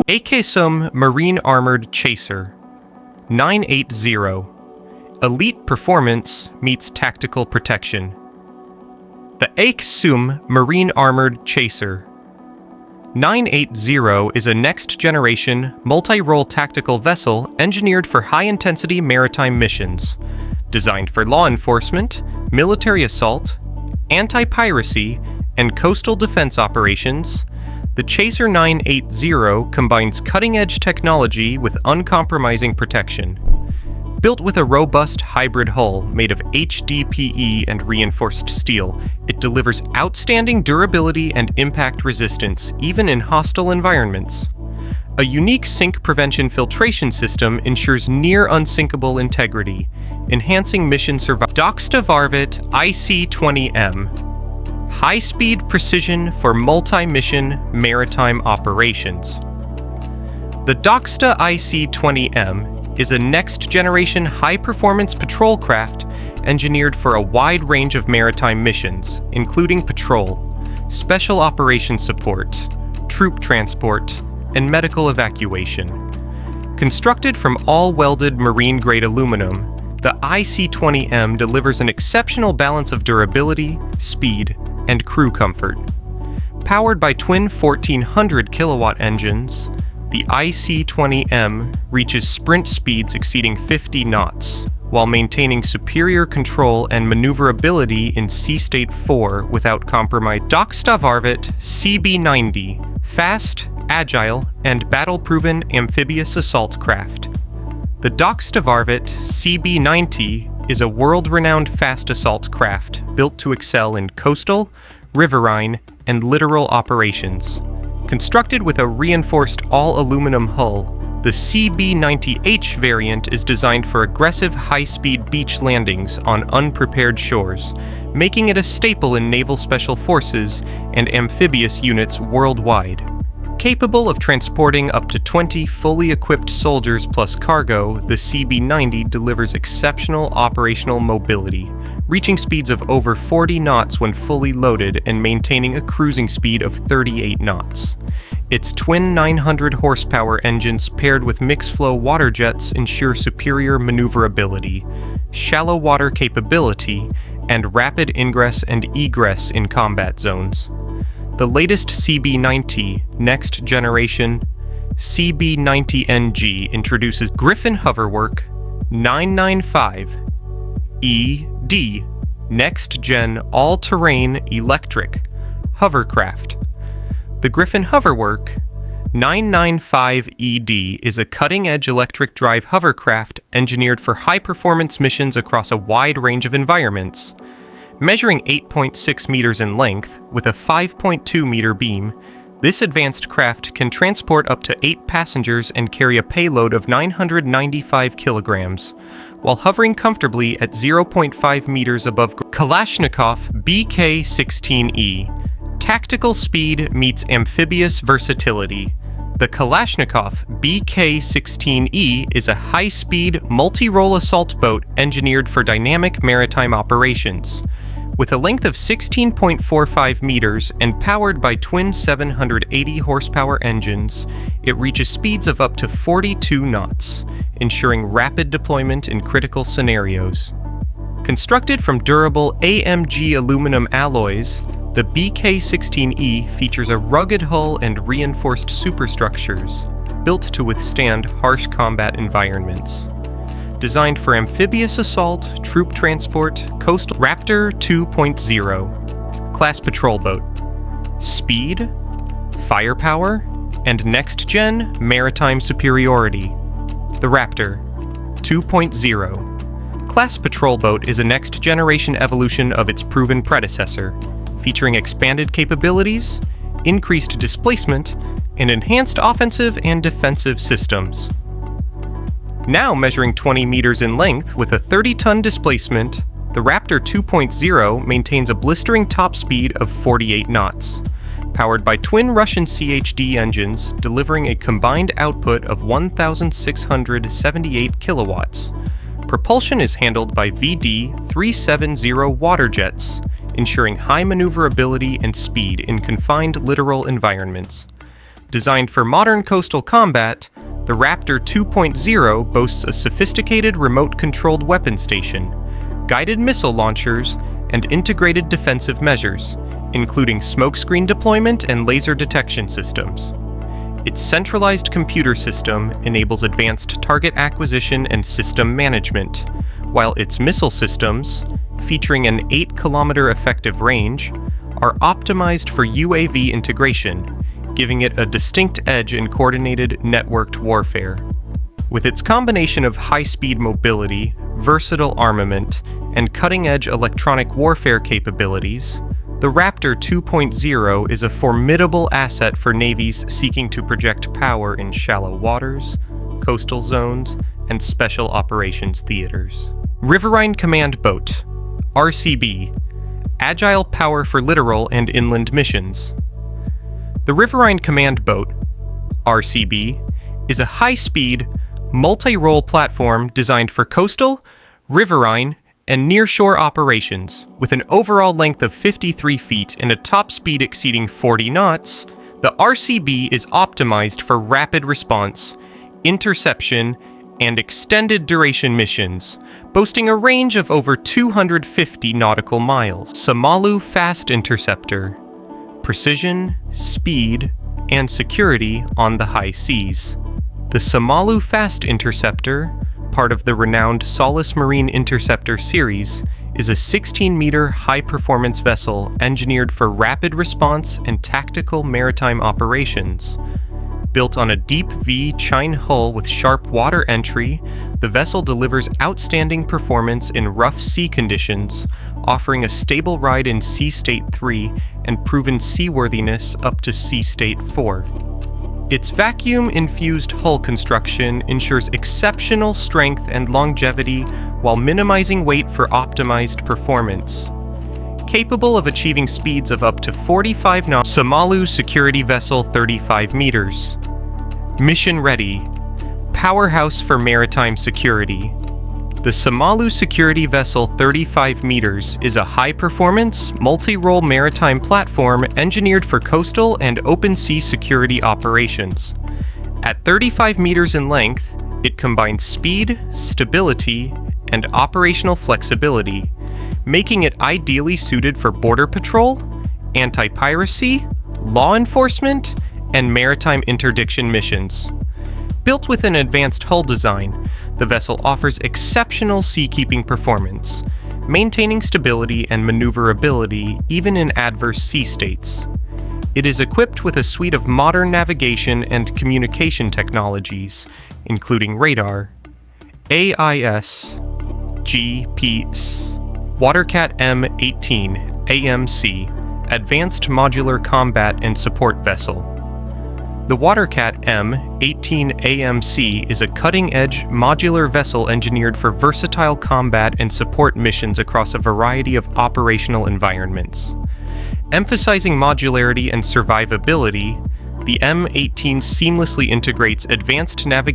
AKSUM Marine Armored Chaser 980. Elite performance meets tactical protection. The AKSUM Marine Armored Chaser 980 is a next-generation, multi-role tactical vessel engineered for high-intensity maritime missions. Designed for law enforcement, military assault, anti-piracy, and coastal defense operations, the Chaser 980 combines cutting-edge technology with uncompromising protection. Built with a robust hybrid hull made of HDPE and reinforced steel, it delivers outstanding durability and impact resistance, even in hostile environments. A unique sink prevention filtration system ensures near unsinkable integrity, enhancing mission survival. Docksta Varvet IC-20M. High-speed precision for multi-mission maritime operations. The Docksta IC-20M is a next-generation high-performance patrol craft engineered for a wide range of maritime missions, including patrol, special operations support, troop transport, and medical evacuation. Constructed from all-welded marine-grade aluminum, the IC-20M delivers an exceptional balance of durability, speed, and crew comfort. Powered by twin 1400 kilowatt engines, the IC-20M reaches sprint speeds exceeding 50 knots, while maintaining superior control and maneuverability in Sea State 4 without compromise. Docksta Varvet CB-90, fast, agile, and battle-proven amphibious assault craft. The Docksta Varvet CB-90 is a world-renowned fast assault craft built to excel in coastal, riverine, and littoral operations. Constructed with a reinforced all-aluminum hull, the CB-90H variant is designed for aggressive high-speed beach landings on unprepared shores, making it a staple in naval special forces and amphibious units worldwide. Capable of transporting up to 20 fully equipped soldiers plus cargo, the CB-90 delivers exceptional operational mobility, reaching speeds of over 40 knots when fully loaded and maintaining a cruising speed of 38 knots. Its twin 900 horsepower engines paired with mixed-flow water jets ensure superior maneuverability, shallow water capability, and rapid ingress and egress in combat zones. The latest CB-90 next generation CB-90NG introduces Griffin Hoverwork 995 ED next gen all-terrain electric hovercraft. The Griffin Hoverwork 995 ED is a cutting-edge electric drive hovercraft engineered for high-performance missions across a wide range of environments. Measuring 8.6 meters in length with a 5.2 meter beam, this advanced craft can transport up to 8 passengers and carry a payload of 995 kilograms, while hovering comfortably at 0.5 meters above Kalashnikov BK-16E. Tactical speed meets amphibious versatility. The Kalashnikov BK-16E is a high-speed, multi-role assault boat engineered for dynamic maritime operations. With a length of 16.45 meters and powered by twin 780 horsepower engines, it reaches speeds of up to 42 knots, ensuring rapid deployment in critical scenarios. Constructed from durable AMG aluminum alloys, the BK-16E features a rugged hull and reinforced superstructures, built to withstand harsh combat environments. Designed for amphibious assault, troop transport, coastal Raptor 2.0, class patrol boat. Speed, firepower, and next-gen maritime superiority. The Raptor 2.0. Class patrol boat is a next-generation evolution of its proven predecessor, featuring expanded capabilities, increased displacement, and enhanced offensive and defensive systems. Now measuring 20 meters in length with a 30-ton displacement, the Raptor 2.0 maintains a blistering top speed of 48 knots. Powered by twin Russian CHD engines, delivering a combined output of 1,678 kilowatts. Propulsion is handled by VD-370 water jets, ensuring high maneuverability and speed in confined littoral environments. Designed for modern coastal combat, the Raptor 2.0 boasts a sophisticated remote-controlled weapon station, guided missile launchers, and integrated defensive measures, including smokescreen deployment and laser detection systems. Its centralized computer system enables advanced target acquisition and system management, while its missile systems, featuring an 8-kilometer effective range, are optimized for UAV integration, giving it a distinct edge in coordinated, networked warfare. With its combination of high-speed mobility, versatile armament, and cutting-edge electronic warfare capabilities, the Raptor 2.0 is a formidable asset for navies seeking to project power in shallow waters, coastal zones, and special operations theaters. Riverine Command Boat, RCB, Agile Power for Littoral and Inland Missions. The Riverine Command Boat, RCB, is a high-speed, multi-role platform designed for coastal, riverine, and nearshore operations. With an overall length of 53 feet and a top speed exceeding 40 knots, the RCB is optimized for rapid response, interception, and extended duration missions, boasting a range of over 250 nautical miles. Samalu Fast Interceptor, precision, speed, and security on the high seas. The Samalu Fast Interceptor, part of the renowned Solace Marine Interceptor series, is a 16-meter high-performance vessel engineered for rapid response and tactical maritime operations. Built on a deep V chine hull with sharp water entry, the vessel delivers outstanding performance in rough sea conditions, offering a stable ride in Sea State 3 and proven seaworthiness up to Sea State 4. Its vacuum-infused hull construction ensures exceptional strength and longevity while minimizing weight for optimized performance. Capable of achieving speeds of up to 45 knots, Samalu Security Vessel 35 meters. Mission ready. Powerhouse for maritime security. The Samalu Security Vessel 35 meters is a high-performance, multi-role maritime platform engineered for coastal and open sea security operations. At 35 meters in length, it combines speed, stability, and operational flexibility, making it ideally suited for border patrol, anti-piracy, law enforcement, and maritime interdiction missions. Built with an advanced hull design, the vessel offers exceptional seakeeping performance, maintaining stability and maneuverability even in adverse sea states. It is equipped with a suite of modern navigation and communication technologies, including radar, AIS, GPS, WaterCat M18 AMC, Advanced Modular Combat and Support Vessel. The WaterCat M18 AMC is a cutting-edge, modular vessel engineered for versatile combat and support missions across a variety of operational environments. Emphasizing modularity and survivability, the M18 seamlessly integrates advanced navigation